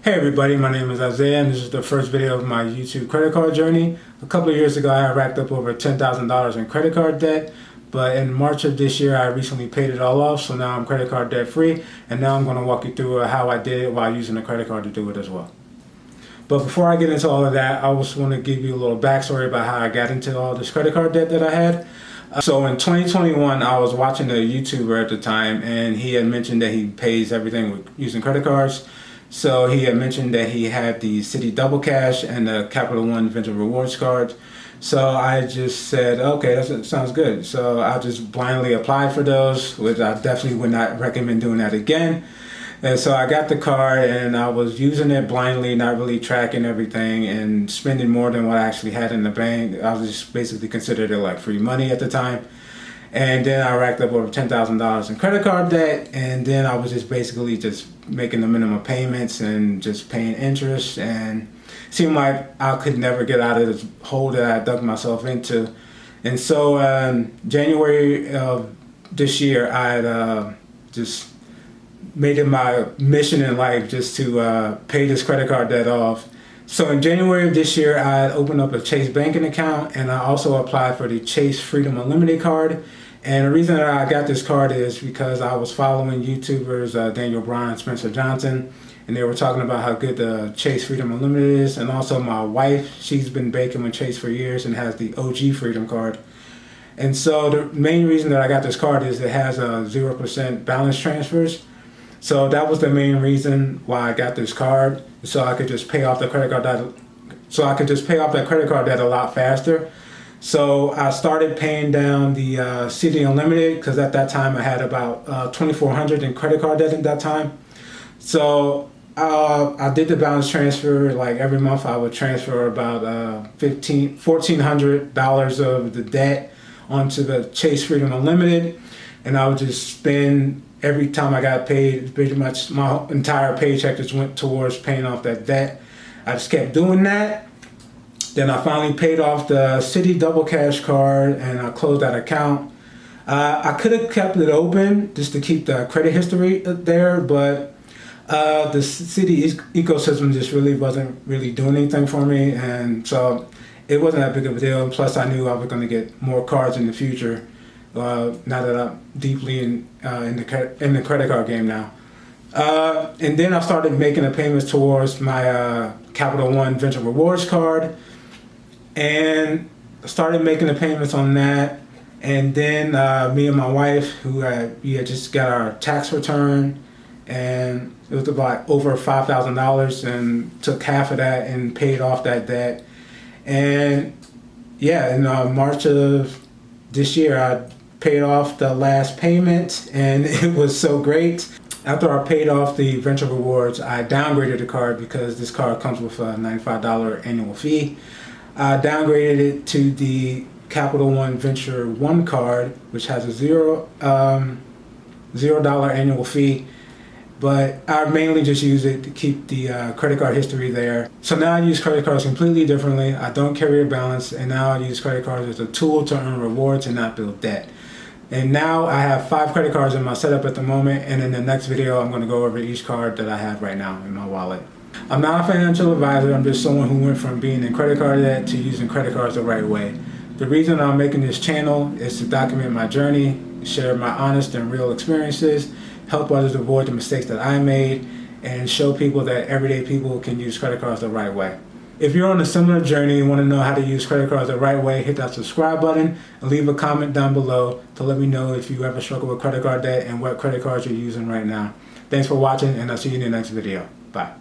Hey everybody, my name is Isaiah and this is the first video of my YouTube credit card journey. A couple of years ago I racked up over $10,000 in credit card debt, but in March of this year I recently paid it all off, so now I'm credit card debt free, and now I'm going to walk you through how I did it while using a credit card to do it as well. But before I get into all of that, I just want to give you a little backstory about how I got into all this credit card debt that I had. So in 2021, I was watching a YouTuber at the time, and he had mentioned that he pays everything with using credit cards. So he had mentioned that he had the Citi Double Cash and the Capital One Venture Rewards card. So I just said, okay, that sounds good. So I just blindly applied for those, which I definitely would not recommend doing that again. And so I got the card and I was using it blindly, not really tracking everything and spending more than what I actually had in the bank. I was just basically considered it like free money at the time. And then I racked up over $10,000 in credit card debt, and then I was just basically just making the minimum payments and just paying interest, and it seemed like I could never get out of this hole that I dug myself into. And so January of this year, I had just made it my mission in life just to pay this credit card debt off. So in January of this year, I opened up a Chase banking account, and I also applied for the Chase Freedom Unlimited card. And the reason that I got this card is because I was following YouTubers Daniel Bryan and Spencer Johnson, and they were talking about how good the Chase Freedom Unlimited is. And also my wife, she's been banking with Chase for years and has the OG Freedom card. And so the main reason that I got this card is it has a 0% balance transfers. So that was the main reason why I got this card, so I could just pay off the credit card debt. So I could just pay off that credit card debt a lot faster. So I started paying down the Citi Unlimited, because at that time I had about $2,400 in credit card debt at that time. So I did the balance transfer. Like every month I would transfer about $1,400 of the debt onto the Chase Freedom Unlimited, and I would just spend. Every time I got paid, pretty much my entire paycheck just went towards paying off that debt. I just kept doing that. Then I finally paid off the Citi Double Cash card and I closed that account. I could have kept it open just to keep the credit history there, but the Citi ecosystem just wasn't really doing anything for me, and so it wasn't that big of a deal. Plus I knew I was going to get more cards in the future. Now that I'm deeply in the credit card game now. And then I started making the payments towards my Capital One Venture Rewards card, and started making the payments on that. And then me and my wife, we had just got our tax return, and it was about over $5,000, and took half of that and paid off that debt. And yeah, in March of this year, I paid off the last payment, and it was so great. After I paid off the Venture Rewards, I downgraded the card because this card comes with a $95 annual fee. I downgraded it to the Capital One Venture One card, which has a $0 annual fee. But I mainly just use it to keep the credit card history there. So now I use credit cards completely differently. I don't carry a balance, and now I use credit cards as a tool to earn rewards and not build debt. And now I have 5 credit cards in my setup at the moment, and in the next video I'm going to go over each card that I have right now in my wallet. I'm not a financial advisor, I'm just someone who went from being in credit card debt to using credit cards the right way. The reason I'm making this channel is to document my journey, share my honest and real experiences, help others avoid the mistakes that I made, and show people that everyday people can use credit cards the right way. If you're on a similar journey and want to know how to use credit cards the right way, hit that subscribe button and leave a comment down below to let me know if you ever struggle with credit card debt and what credit cards you're using right now. Thanks for watching, and I'll see you in the next video. Bye.